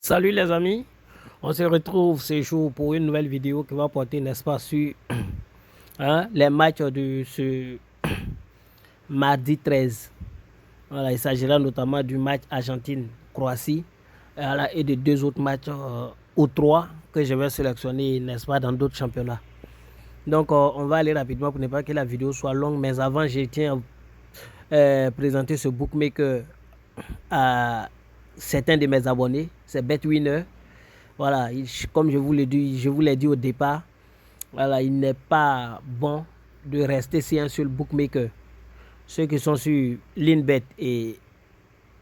Salut les amis, on se retrouve ce jour pour une nouvelle vidéo qui va porter, n'est-ce pas, sur les matchs de ce mardi 13. Voilà, il s'agira notamment du match Argentine-Croatie et de deux autres matchs ou trois que je vais sélectionner, n'est-ce pas, dans d'autres championnats. Donc, on va aller rapidement pour ne pas que la vidéo soit longue, mais avant, je tiens à présenter ce bookmaker à certains de mes abonnés, c'est BetWinner. Voilà, comme je vous l'ai dit au départ, voilà, il n'est pas bon de rester sur un seul bookmaker. Ceux qui sont sur Linbet et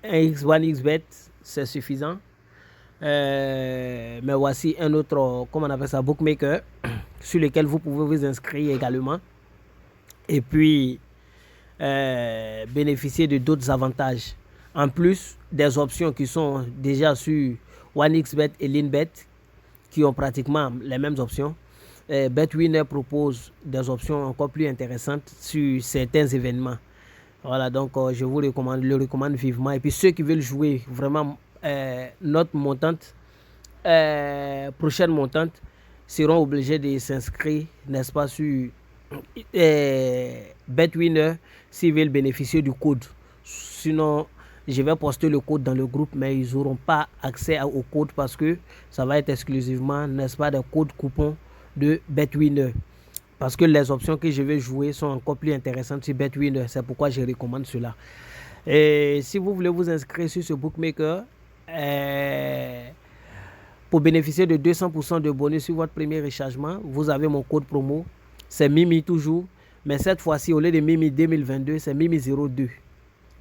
1xBet, c'est suffisant. Mais voici un autre, comment on appelle ça, bookmaker, sur lequel vous pouvez vous inscrire également. Et puis, bénéficier de d'autres avantages. En plus des options qui sont déjà sur 1xBet et Linbet, qui ont pratiquement les mêmes options. BetWinner propose des options encore plus intéressantes sur certains événements. Voilà, donc je vous le recommande vivement. Et puis ceux qui veulent jouer vraiment notre montante, prochaine montante, seront obligés de s'inscrire, n'est-ce pas, sur BetWinner s'ils veulent bénéficier du code. Sinon, je vais poster le code dans le groupe, mais ils n'auront pas accès au code parce que ça va être exclusivement, n'est-ce pas, des codes coupons de BetWinner. Parce que les options que je vais jouer sont encore plus intéressantes sur BetWinner. C'est pourquoi je recommande cela. Et si vous voulez vous inscrire sur ce bookmaker, pour bénéficier de 200% de bonus sur votre premier rechargement, vous avez mon code promo. C'est Mimi toujours. Mais cette fois-ci, au lieu de Mimi 2022, c'est Mimi 02.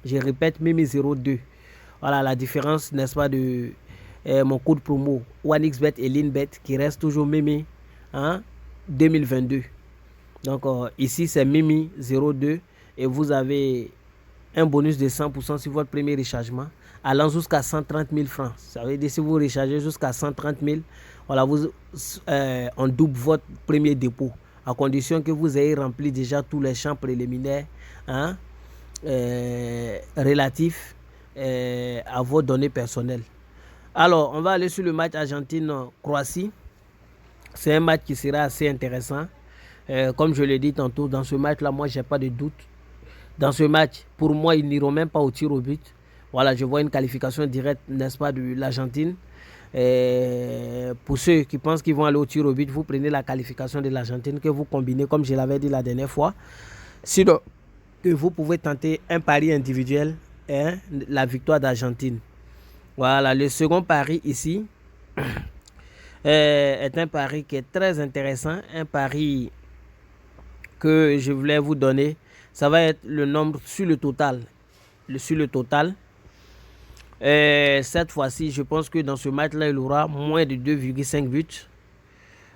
Je répète, Mimi 02. Voilà la différence, n'est-ce pas, de mon code promo 1xBet et Linbet qui reste toujours Mimi 2022. Donc ici, c'est Mimi 02 et vous avez un bonus de 100% sur votre premier rechargement allant jusqu'à 130 000 francs. Ça veut dire si vous rechargez jusqu'à 130 000, voilà, on double votre premier dépôt à condition que vous ayez rempli déjà tous les champs préliminaires relatifs à vos données personnelles. Alors, on va aller sur le match Argentine-Croatie. C'est un match qui sera assez intéressant. Comme je l'ai dit tantôt, dans ce match-là, moi, je n'ai pas de doute. Dans ce match, pour moi, ils n'iront même pas au tir au but. Voilà, je vois une qualification directe, n'est-ce pas, de l'Argentine. Pour ceux qui pensent qu'ils vont aller au tir au but, vous prenez la qualification de l'Argentine que vous combinez, comme je l'avais dit la dernière fois. Sinon, que vous pouvez tenter un pari individuel, la victoire d'Argentine. Voilà, le second pari ici est un pari qui est très intéressant, un pari que je voulais vous donner. Ça va être le nombre sur le total. Sur le total. Cette fois-ci, je pense que dans ce match-là, il aura moins de 2,5 buts.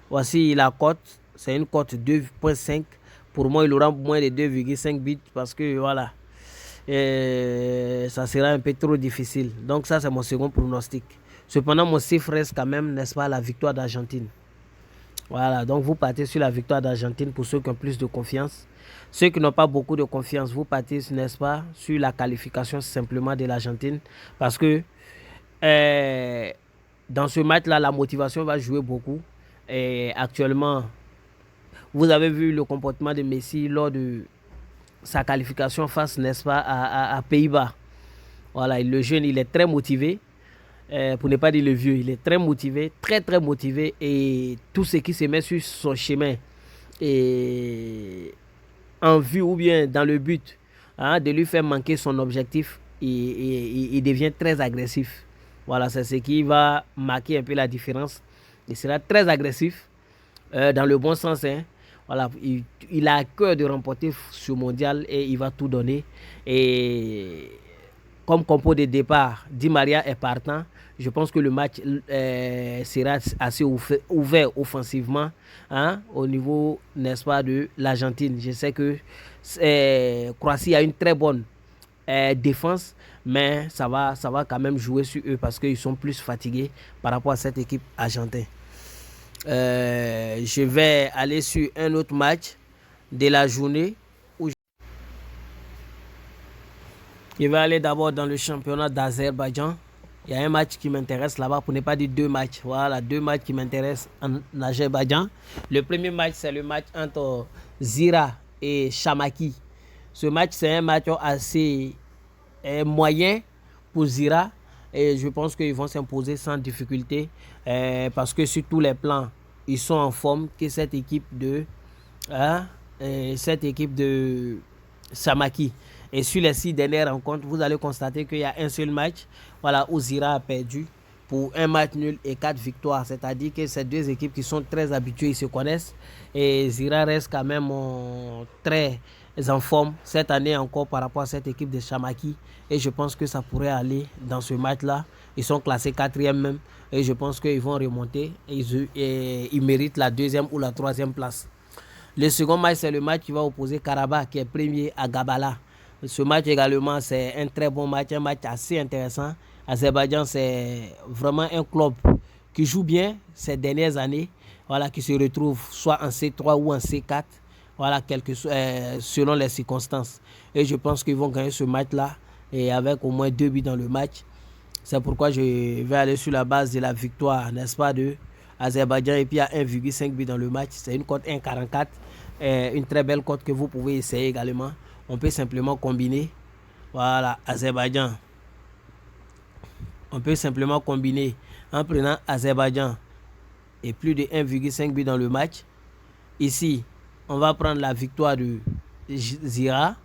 Voici la cote. C'est une cote 2,5. Pour moi, il aura moins de 2,5 buts parce que voilà, ça sera un peu trop difficile. Donc ça, c'est mon second pronostic. Cependant, mon chiffre reste quand même, n'est-ce pas, la victoire d'Argentine. Voilà, donc vous partez sur la victoire d'Argentine pour ceux qui ont plus de confiance. Ceux qui n'ont pas beaucoup de confiance, vous partez, n'est-ce pas, sur la qualification simplement de l'Argentine. Parce que dans ce match-là, la motivation va jouer beaucoup. Et actuellement, vous avez vu le comportement de Messi lors de sa qualification face, n'est-ce pas, à Pays-Bas. Voilà, le jeune, il est très motivé. Pour ne pas dire le vieux, il est très motivé, très motivé, et tout ce qui se met sur son chemin et en vue ou bien dans le but de lui faire manquer son objectif, il devient très agressif. Voilà, c'est ce qui va marquer un peu la différence. Il sera très agressif dans le bon sens. Voilà, il a à cœur de remporter ce mondial et il va tout donner. Et comme compo de départ, Di Maria est partant. Je pense que le match sera assez ouvert offensivement au niveau, n'est-ce pas, de l'Argentine. Je sais que Croatie a une très bonne défense, mais ça va quand même jouer sur eux parce qu'ils sont plus fatigués par rapport à cette équipe argentine. Je vais aller sur un autre match de la journée. Je vais aller d'abord dans le championnat d'Azerbaïdjan. Il y a un match qui m'intéresse là-bas, pour ne pas dire 2 matchs. Voilà, 2 matchs qui m'intéressent en Azerbaïdjan. Le premier match, c'est le match entre Zira et Shamaki. Ce match, c'est un match assez moyen pour Zira. Et je pense qu'ils vont s'imposer sans difficulté. Parce que sur tous les plans, ils sont en forme que cette équipe de Shamaki. Et sur les 6 dernières rencontres, vous allez constater qu'il y a un seul match, voilà, où Zira a perdu pour un match nul et 4 victoires. C'est-à-dire que ces 2 équipes qui sont très habituées, ils se connaissent. Et Zira reste quand même très en forme cette année encore par rapport à cette équipe de Shamaki. Et je pense que ça pourrait aller dans ce match-là. Ils sont classés 4e même. Et je pense qu'ils vont remonter. Et ils méritent la 2e ou la 3e place. Le second match, c'est le match qui va opposer Karabakh, qui est premier à Gabala. Ce match également, c'est un très bon match, un match assez intéressant. Azerbaïdjan, c'est vraiment un club qui joue bien ces dernières années, voilà, qui se retrouve soit en C3 ou en C4, voilà, selon les circonstances. Et je pense qu'ils vont gagner ce match-là, et avec au moins 2 buts dans le match. C'est pourquoi je vais aller sur la base de la victoire, n'est-ce pas, de Azerbaïdjan, et puis il y a 1,5 but dans le match. C'est une cote 1,44, une très belle cote que vous pouvez essayer également. On peut simplement combiner, voilà, Azerbaïdjan. On peut simplement combiner en prenant Azerbaïdjan et plus de 1,5 but dans le match. Ici, on va prendre la victoire de Zira.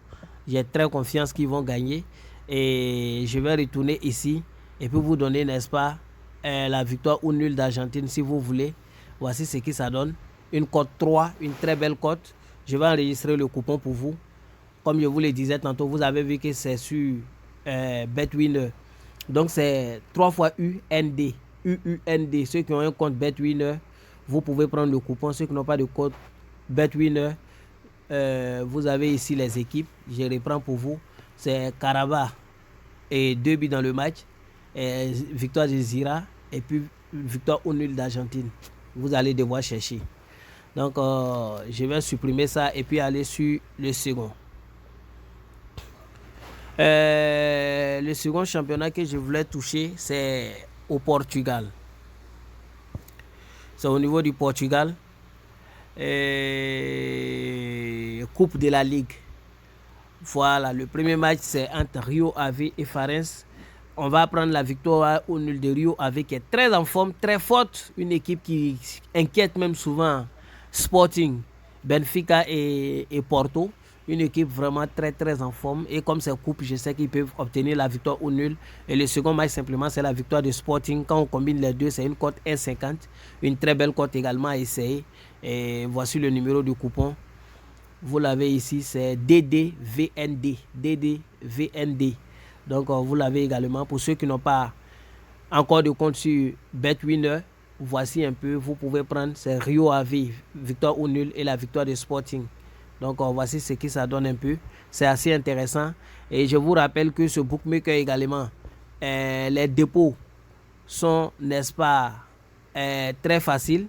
J'ai très confiance qu'ils vont gagner. Et je vais retourner ici et puis vous donner, n'est-ce pas, la victoire ou nul d'Argentine si vous voulez. Voici ce que ça donne. Une cote 3, une très belle cote. Je vais enregistrer le coupon pour vous. Comme je vous le disais tantôt, vous avez vu que c'est sur BetWinner. Donc c'est 3 fois UND. UUND. Ceux qui ont un compte BetWinner, vous pouvez prendre le coupon. Ceux qui n'ont pas de compte BetWinner, vous avez ici les équipes. Je reprends pour vous. C'est Karabakh et 2 buts dans le match. Victoire de Zira et puis victoire au nul d'Argentine. Vous allez devoir chercher. Donc je vais supprimer ça et puis aller sur le second. Le second championnat que je voulais toucher, c'est au Portugal. C'est au niveau du Portugal. Coupe de la Ligue. Voilà, le premier match, c'est entre Rio Ave et Farense. On va prendre la victoire au nul de Rio Ave, qui est très en forme, très forte. Une équipe qui inquiète même souvent Sporting, Benfica et Porto. Une équipe vraiment très en forme. Et comme c'est coupe, je sais qu'ils peuvent obtenir la victoire au nul. Et le second match, simplement, c'est la victoire de Sporting. Quand on combine les deux, c'est une cote 1,50. Une très belle cote également à essayer. Et voici le numéro du coupon. Vous l'avez ici, c'est DDVND. DDVND. Donc, vous l'avez également. Pour ceux qui n'ont pas encore de compte sur BetWinner, voici un peu. Vous pouvez prendre, c'est Rio Ave, victoire au nul et la victoire de Sporting. Donc, voici ce que ça donne un peu. C'est assez intéressant. Et je vous rappelle que ce bookmaker également, les dépôts sont, n'est-ce pas, très faciles.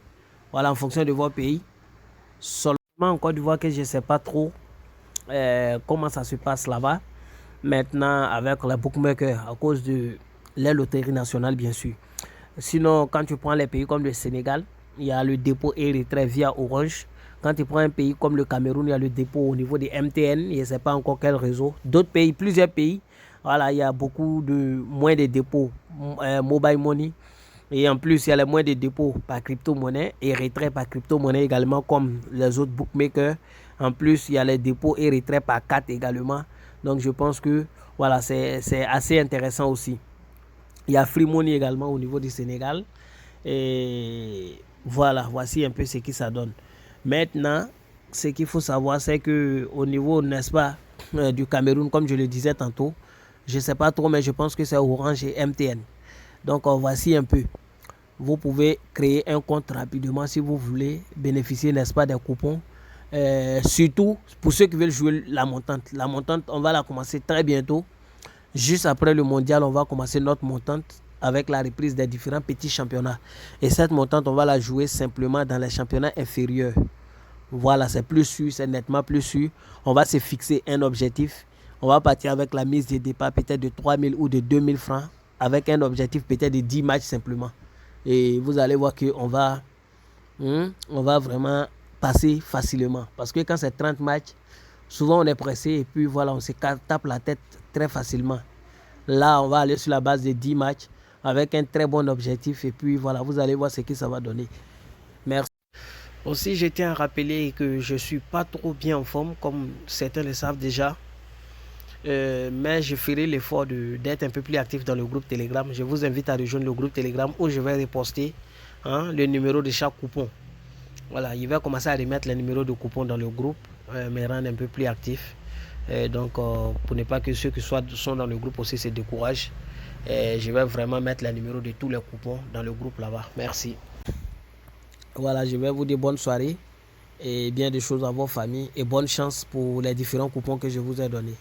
Voilà, en fonction de votre pays. Seulement en Côte d'Ivoire que je ne sais pas trop comment ça se passe là-bas. Maintenant, avec les bookmakers, à cause de les loteries nationales, bien sûr. Sinon, quand tu prends les pays comme le Sénégal, il y a le dépôt et retrait via Orange. Quand tu prends un pays comme le Cameroun, il y a le dépôt au niveau des MTN. Je ne sais pas encore quel réseau. D'autres pays, plusieurs pays, voilà, il y a beaucoup de moins de dépôts mobile money. Et en plus, il y a les moins de dépôts par crypto-monnaie et retrait par crypto-monnaie également, comme les autres bookmakers. En plus, il y a les dépôts et retraits par carte également. Donc, je pense que voilà, c'est assez intéressant aussi. Il y a Free Money également au niveau du Sénégal. Et voilà, voici un peu ce que ça donne. Maintenant, ce qu'il faut savoir, c'est qu'au niveau, n'est-ce pas, du Cameroun, comme je le disais tantôt, je ne sais pas trop, mais je pense que c'est Orange et MTN. Donc, voici un peu. Vous pouvez créer un compte rapidement si vous voulez bénéficier, n'est-ce pas, des coupons. Surtout pour ceux qui veulent jouer la montante. La montante, on va la commencer très bientôt. Juste après le mondial, on va commencer notre montante avec la reprise des différents petits championnats. Et cette montante, on va la jouer simplement dans les championnats inférieurs. Voilà, c'est plus sûr, c'est nettement plus sûr. On va se fixer un objectif. On va partir avec la mise de départ peut-être de 3 000 ou de 2 000 francs. avec un objectif peut-être de 10 matchs simplement. Et vous allez voir qu'on va, on va vraiment passer facilement. Parce que quand c'est 30 matchs, souvent on est pressé et puis voilà, on se tape la tête très facilement. Là, on va aller sur la base de 10 matchs avec un très bon objectif et puis voilà, vous allez voir ce que ça va donner. Merci. Aussi, je tiens à rappeler que je ne suis pas trop bien en forme, comme certains le savent déjà. Mais je ferai l'effort d'être un peu plus actif dans le groupe Telegram. Je vous invite à rejoindre le groupe Telegram où je vais reposter le numéro de chaque coupon. Voilà, il va commencer à remettre les numéros de coupons dans le groupe, me rendre un peu plus actif. Donc, pour ne pas que ceux qui sont dans le groupe aussi se découragent, je vais vraiment mettre les numéros de tous les coupons dans le groupe là-bas. Merci. Voilà, je vais vous dire bonne soirée et bien des choses à vos familles et bonne chance pour les différents coupons que je vous ai donnés.